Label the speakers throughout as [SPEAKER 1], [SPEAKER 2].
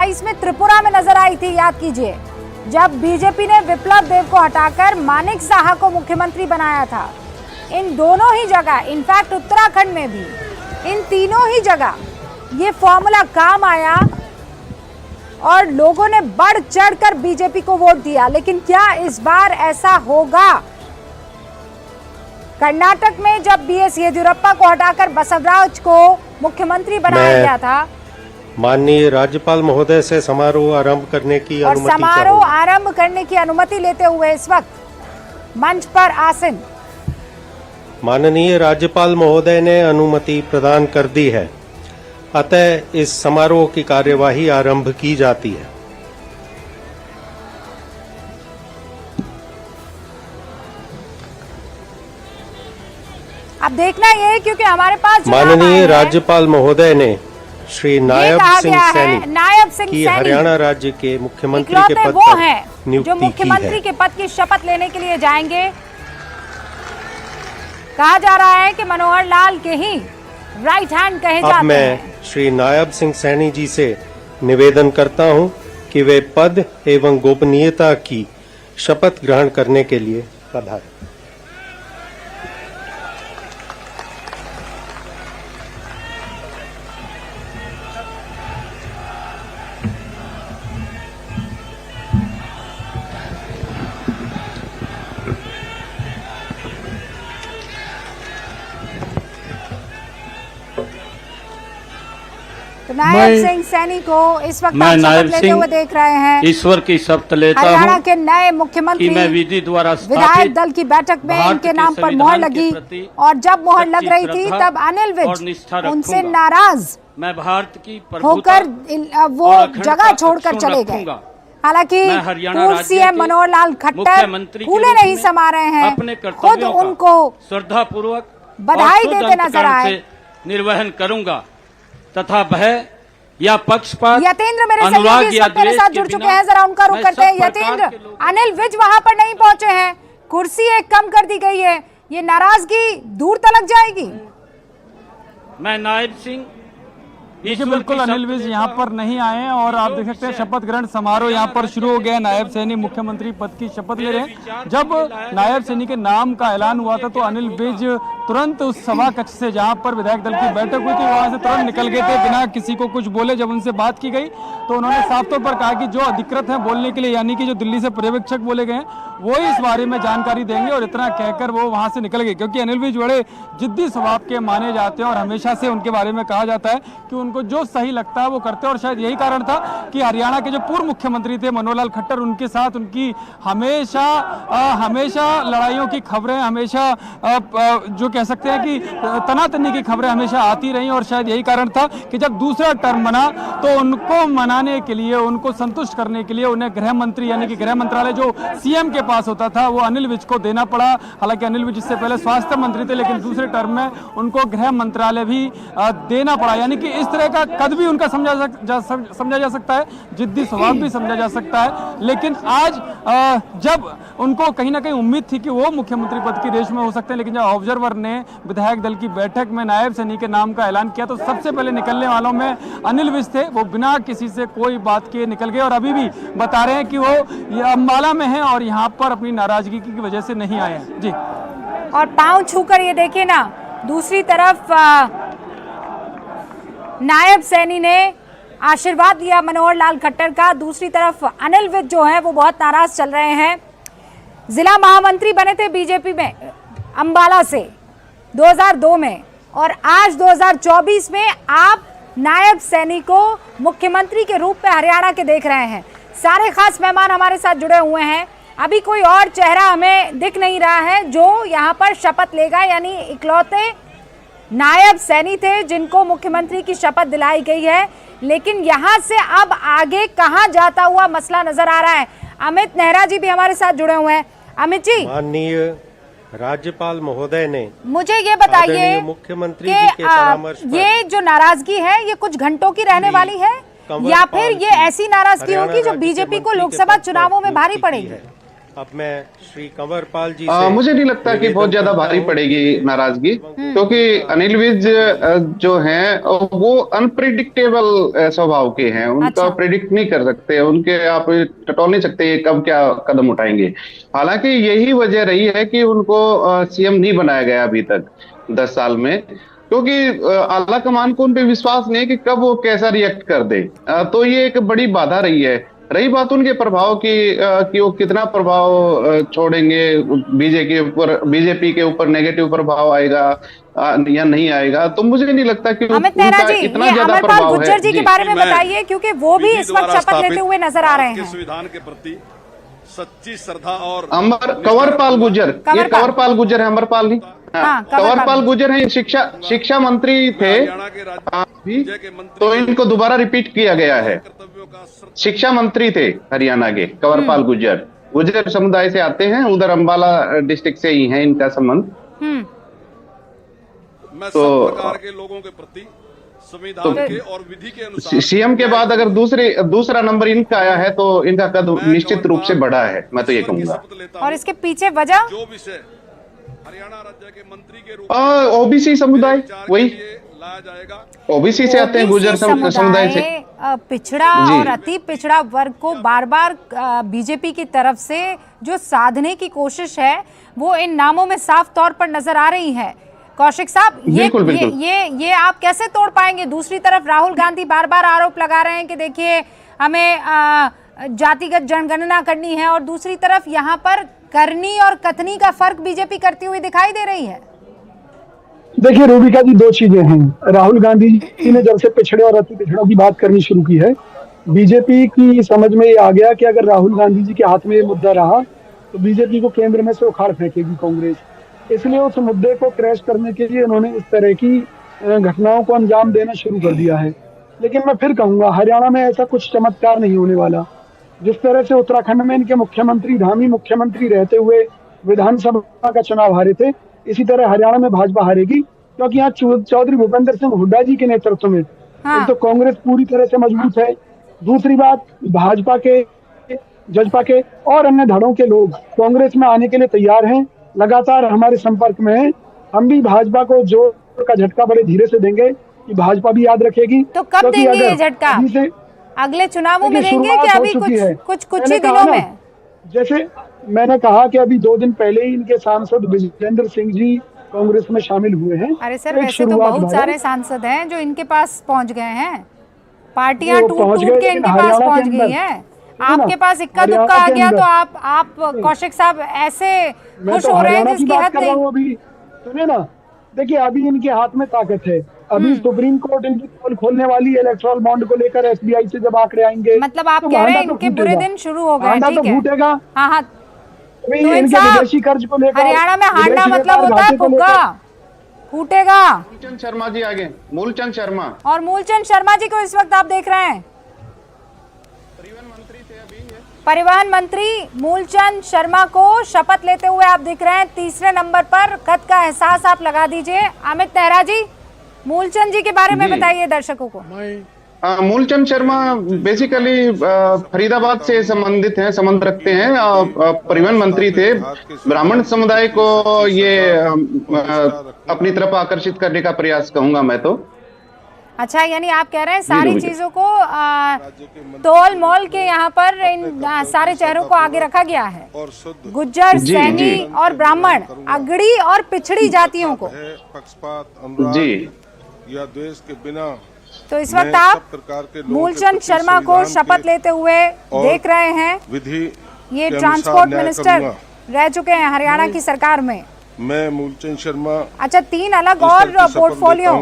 [SPEAKER 1] 2022 में त्रिपुरा में नजर आई थी, याद कीजिए, जब बीजेपी ने विप्लव देव को हटाकर मानिक साहा को मुख्यमंत्री बनाया था। इन दोनों ही जगह, इनफैक्ट उत्तराखंड में भी, इन तीनों ही जगह ये फॉर्मूला काम आया और लोगों ने बढ़ चढ़कर बीजेपी को वोट दिया। लेकिन क्या इस बार ऐसा होगा? कर्नाटक में जब बीएस येदियुरप्पा को हटाकर बसवराज को मुख्यमंत्री बनाया गया था,
[SPEAKER 2] माननीय राज्यपाल महोदय से समारोह आरंभ करने की अनुमति, और
[SPEAKER 1] समारोह आरंभ करने की अनुमति लेते हुए इस वक्त मंच पर आसीन
[SPEAKER 2] माननीय राज्यपाल महोदय ने अनुमति प्रदान कर दी है, अतः इस समारोह की कार्यवाही आरंभ की जाती है।
[SPEAKER 1] अब देखना ये, क्योंकि हमारे पास
[SPEAKER 2] माननीय राज्यपाल महोदय ने श्री नायब सिंह सैनी की हरियाणा राज्य के मुख्यमंत्री के पद पर नियुक्ति
[SPEAKER 1] जो मुख्यमंत्री के पद की शपथ लेने के लिए जाएंगे। कहा जा रहा है कि मनोहर लाल के ही राइट हैंड कहे जाते हैं।
[SPEAKER 2] अब मैं श्री नायब सिंह सैनी जी से निवेदन करता हूं कि वे पद एवं गोपनीयता की शपथ ग्रहण करने के लिए पधारें।
[SPEAKER 1] नायब सिंह सैनी को इस वक्त आप शपथ लेते हुए देख रहे हैं।
[SPEAKER 3] ईश्वर की शपथ लेता हूं
[SPEAKER 1] हरियाणा के नए मुख्यमंत्री
[SPEAKER 3] मैं विधि द्वारा
[SPEAKER 1] विधायक दल की बैठक में इनके नाम पर मोहर लगी, और जब मोहर लग रही थी तब अनिल विज उनसे नाराज
[SPEAKER 3] मैं भारत की
[SPEAKER 1] होकर वो जगह छोड़कर चले गए। हालांकि पूर्व सीएम मनोहर लाल खट्टर फूले नहीं समा रहे हैं, खुद उनको
[SPEAKER 3] श्रद्धा पूर्वक
[SPEAKER 1] बधाई देते नजर आए।
[SPEAKER 3] निर्वहन करूंगा तथा भय या पक्षपात
[SPEAKER 1] यतेंद्र मेरे साथ जुड़ चुके हैं, जरा उनका रुख करते हैं। यतेंद्र, अनिल विज वहां पर नहीं पहुंचे हैं, कुर्सी एक कम कर दी गई है, ये नाराजगी दूर तलक जाएगी।
[SPEAKER 3] मैं नायब सिंह
[SPEAKER 4] देखिए, बिल्कुल अनिल विज यहाँ पर नहीं आए हैं और आप देख सकते हैं शपथ ग्रहण समारोह यहाँ पर शुरू हो गया। नायब सैनी मुख्यमंत्री पद की शपथ ले रहे हैं। जब नायब सैनी के नाम का ऐलान हुआ था तो अनिल विज तुरंत उस सभा कक्ष से जहाँ पर विधायक दल की बैठक हुई थी वहां से तुरंत निकल गए थे बिना किसी को कुछ बोले। जब उनसे बात की गई तो उन्होंने साफ तौर पर कहा कि जो अधिकृत है बोलने के लिए, यानी कि जो दिल्ली से पर्यवेक्षक बोले गए हैं वो ही इस बारे में जानकारी देंगे, और इतना कहकर वो वहां से निकल गए। क्योंकि अनिल विज बड़े जिद्दी स्वभाव के माने जाते हैं और हमेशा से उनके बारे में कहा जाता है कि उनको जो सही लगता है वो करते हैं। और शायद यही कारण था कि हरियाणा के जो पूर्व मुख्यमंत्री थे मनोहर लाल खट्टर, उनके साथ उनकी हमेशा लड़ाइयों की खबरें, हमेशा जो कह सकते हैं कि तनातनी की खबरें हमेशा आती रही। और शायद यही कारण था कि जब दूसरा टर्म बना तो उनको मनाने के लिए, उनको संतुष्ट करने के लिए उन्हें गृह मंत्री यानी कि गृह मंत्रालय जो सीएम के पास होता था वो अनिल विज को देना पड़ा। हालांकि अनिल विज इससे पहले स्वास्थ्य मंत्री थे, लेकिन दूसरे टर्म में उनको गृह मंत्रालय भी देना पड़ा। यानी कि इस तरह का कद भी उनका समझा जा सकता है, जिद्दी स्वभाव भी समझा जा सकता है। लेकिन आज जब उनको कहीं ना कहीं उम्मीद थी कि वो मुख्यमंत्री पद की रेस में हो सकते हैं, लेकिन जब ऑब्जर्वर ने विधायक दल की बैठक में नायब सैनी के नाम का ऐलान किया तो सबसे पहले निकलने वालों में अनिल विज थे। वो बिना किसी से कोई बात किए निकल गए और अभी भी बता रहे हैं कि वो अम्बाला में हैं और यहाँ पर अपनी नाराजगी की वजह से नहीं आए हैं। जी,
[SPEAKER 1] और पांव छूकर ये देखिए ना, दूसरी तरफ नायब सैनी ने आशीर्वाद लिया मनोहर लाल खट्टर का, दूसरी तरफ अनिल विज जो है वो बहुत नाराज चल रहे हैं। जिला महामंत्री बने थे बीजेपी में अंबाला से 2002 में, और आज 2024 में आप नायब सैनी को मुख्यमंत्री के रूप में हरियाणा के देख रहे हैं। सारे खास मेहमान हमारे साथ जुड़े हुए हैं। अभी कोई और चेहरा हमें दिख नहीं रहा है जो यहाँ पर शपथ लेगा, यानी इकलौते नायब सैनी थे जिनको मुख्यमंत्री की शपथ दिलाई गई है। लेकिन यहाँ से अब आगे कहाँ जाता हुआ मसला नजर आ रहा है। अमित नेहरा जी भी हमारे साथ जुड़े हुए हैं। अमित जी,
[SPEAKER 2] माननीय राज्यपाल महोदय ने
[SPEAKER 1] मुझे ये बताइए
[SPEAKER 2] मुख्यमंत्री जी के परामर्श पर
[SPEAKER 1] ये जो नाराजगी है ये कुछ घंटों की रहने वाली है या फिर ये ऐसी नाराजगी होगी जो बीजेपी को लोकसभा चुनावों में भारी पड़ेगी?
[SPEAKER 2] अब मैं श्री कंवरपाल जी
[SPEAKER 5] मुझे नहीं लगता कि बहुत ज्यादा भारी पड़ेगी नाराजगी, क्योंकि अनिल विज जो हैं वो अनप्रिडिक्टेबल स्वभाव के हैं। उनका
[SPEAKER 1] अच्छा।
[SPEAKER 5] प्रिडिक्ट नहीं कर सकते, उनके आप टटोल नहीं सकते कब क्या कदम उठाएंगे। हालांकि यही वजह रही है कि उनको सीएम नहीं बनाया गया अभी तक 10 साल में, क्योंकि आला कमान को उन पे विश्वास नहीं है कि कब वो कैसा रिएक्ट कर दे। तो ये एक बड़ी बाधा रही है। रही बात उनके प्रभाव की कि वो कितना प्रभाव छोड़ेंगे बीजेपी के ऊपर नेगेटिव प्रभाव आएगा या नहीं आएगा, तो मुझे नहीं लगता कि
[SPEAKER 1] अमित नेहरा
[SPEAKER 5] उनका
[SPEAKER 1] जी,
[SPEAKER 5] इतना
[SPEAKER 1] ये
[SPEAKER 5] ज्यादा
[SPEAKER 1] अमरपाल
[SPEAKER 5] प्रभाव
[SPEAKER 1] गुज्जर
[SPEAKER 5] है।
[SPEAKER 1] जी के बारे में बताइए, क्योंकि वो भी इस वक्त शपथ लेते हुए नजर आ रहे हैं।
[SPEAKER 6] संविधान के प्रति सच्ची श्रद्धा और
[SPEAKER 5] कंवरपाल गुज्जर, ये कंवरपाल गुज्जर है, अमरपाल नहीं।
[SPEAKER 1] हाँ,
[SPEAKER 5] कंवरपाल गुज्जर है, शिक्षा मंत्री थे अभी, तो इनको दोबारा रिपीट किया गया है। शिक्षा मंत्री थे हरियाणा के कंवरपाल गुज्जर समुदाय से आते हैं, उधर अंबाला डिस्ट्रिक्ट से ही है इनका संबंध।
[SPEAKER 6] मैं
[SPEAKER 5] तो
[SPEAKER 6] सब प्रकार के लोगों के प्रति संविधान के और विधि के अनुसार
[SPEAKER 5] सीएम के बाद अगर दूसरा नंबर इनका आया है तो इनका कद निश्चित रूप से बढ़ा है, मैं तो ये कहूंगा।
[SPEAKER 1] और इसके पीछे वजह
[SPEAKER 6] जो विषय हरियाणा राज्य के मंत्री के रूप में
[SPEAKER 5] ओबीसी समुदाय, वही
[SPEAKER 6] लाया जाएगा।
[SPEAKER 5] ओबीसी से आते हैं, गुर्जर समुदाय से।
[SPEAKER 1] पिछड़ा और अति पिछड़ा वर्ग को बार बार बीजेपी की तरफ से जो साधने की कोशिश है वो इन नामों में साफ तौर पर नजर आ रही है। कौशिक साहब, ये आप कैसे तोड़ पाएंगे? दूसरी तरफ राहुल गांधी बार बार आरोप लगा रहे हैं कि देखिए हमें जातिगत जनगणना करनी है, और दूसरी तरफ यहाँ पर करनी और कथनी का फर्क बीजेपी करती हुई दिखाई दे रही है।
[SPEAKER 7] देखिए रूबिका जी, दो चीजें हैं। राहुल गांधी जी ने जब से पिछड़े और अति पिछड़ों की बात करनी शुरू की है, बीजेपी की समझ में ये आ गया कि अगर राहुल गांधी जी के हाथ में ये मुद्दा रहा तो बीजेपी को केंद्र में से उखाड़ फेंकेगी कांग्रेस। इसलिए उस मुद्दे को क्रैश करने के लिए उन्होंने इस तरह की घटनाओं को अंजाम देना शुरू कर दिया है। लेकिन मैं फिर कहूंगा, हरियाणा में ऐसा कुछ चमत्कार नहीं होने वाला। जिस तरह से उत्तराखंड में इनके मुख्यमंत्री धामी मुख्यमंत्री रहते हुए विधानसभा का चुनाव हारे थे, इसी तरह हरियाणा में भाजपा हारेगी, क्योंकि यहाँ चौधरी भूपेंद्र सिंह हुड्डा जी के नेतृत्व में एक तो कांग्रेस पूरी तरह से मजबूत है, दूसरी बात भाजपा के, जजपा के और अन्य धड़ों के लोग कांग्रेस में आने के लिए तैयार हैं, लगातार हमारे संपर्क में हैं। हम भी भाजपा को जोर का झटका बड़े धीरे से देंगे कि भाजपा भी याद रखेगी।
[SPEAKER 1] तो कब देंगे ये झटका? अगले चुनावों में देंगे कि अभी कुछ ही दिनों में?
[SPEAKER 7] जैसे मैंने कहा कि अभी 2 दिन पहले ही इनके सांसद विजेंद्र सिंह जी कांग्रेस में शामिल हुए हैं।
[SPEAKER 1] अरे सर, वैसे तो बहुत सारे सांसद हैं जो इनके पास पहुंच गए हैं, पार्टियां टूट के इनके पास पहुंच गई हैं। आपके पास इक्का दुक्का आ गया तो आप कौशिक साहब ऐसे खुश हो रहे हैं जिसकी हद नहीं।
[SPEAKER 7] सुनिए ना, देखिए अभी इनके हाथ में ताकत है। अभी सुप्रीम कोर्ट इनकी पोल खोलने वाली है इलेक्टोरल बॉन्ड को लेकर। एसबीआई से जब आंकड़े आएंगे,
[SPEAKER 1] मतलब आप कह रहे हैं इनके बुरे दिन शुरू हो गए? ठीक है,
[SPEAKER 7] फूटेगा।
[SPEAKER 1] हाँ,
[SPEAKER 7] तो विदेशी कर्ज को लेकर
[SPEAKER 1] हरियाणा में हारना मतलब होता है फुग्गा, फूटेगा।
[SPEAKER 5] मूलचंद शर्मा जी आगे, मूलचंद शर्मा।
[SPEAKER 1] और मूलचंद शर्मा जी को इस वक्त आप देख रहे हैं परिवहन मंत्री मूलचंद शर्मा को शपथ लेते हुए आप दिख रहे हैं तीसरे नंबर पर। कद का एहसास आप लगा दीजिए। अमित नेहरा जी, मूलचंद जी के बारे में बताइए दर्शकों को।
[SPEAKER 5] मूलचंद शर्मा बेसिकली फरीदाबाद से संबंध रखते हैं। परिवहन मंत्री थे। ब्राह्मण समुदाय को ये अपनी तरफ आकर्षित करने का प्रयास कहूंगा मैं तो।
[SPEAKER 1] अच्छा, यानी आप कह रहे हैं सारी चीजों को तोल मोल के यहाँ पर इन सारे चेहरों को आगे रखा गया है। गुज्जर, सैनी और ब्राह्मण, अगड़ी और पिछड़ी जातियों को
[SPEAKER 6] जी या देश के बिना।
[SPEAKER 1] तो इस वक्त आप मूलचंद शर्मा को शपथ लेते हुए देख रहे हैं। ये ट्रांसपोर्ट मिनिस्टर रह चुके हैं हरियाणा की सरकार में।
[SPEAKER 6] मैं मूलचंद शर्मा।
[SPEAKER 1] अच्छा, 3 अलग और पोर्टफोलियो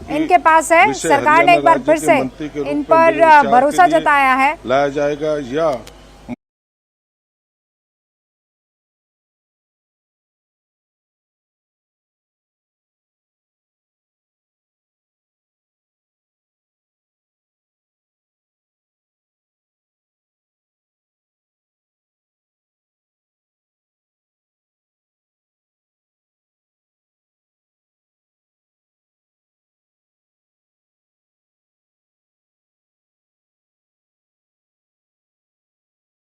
[SPEAKER 1] इनके पास है। सरकार ने एक बार फिर से इन पर भरोसा जताया है।
[SPEAKER 6] लाया जाएगा या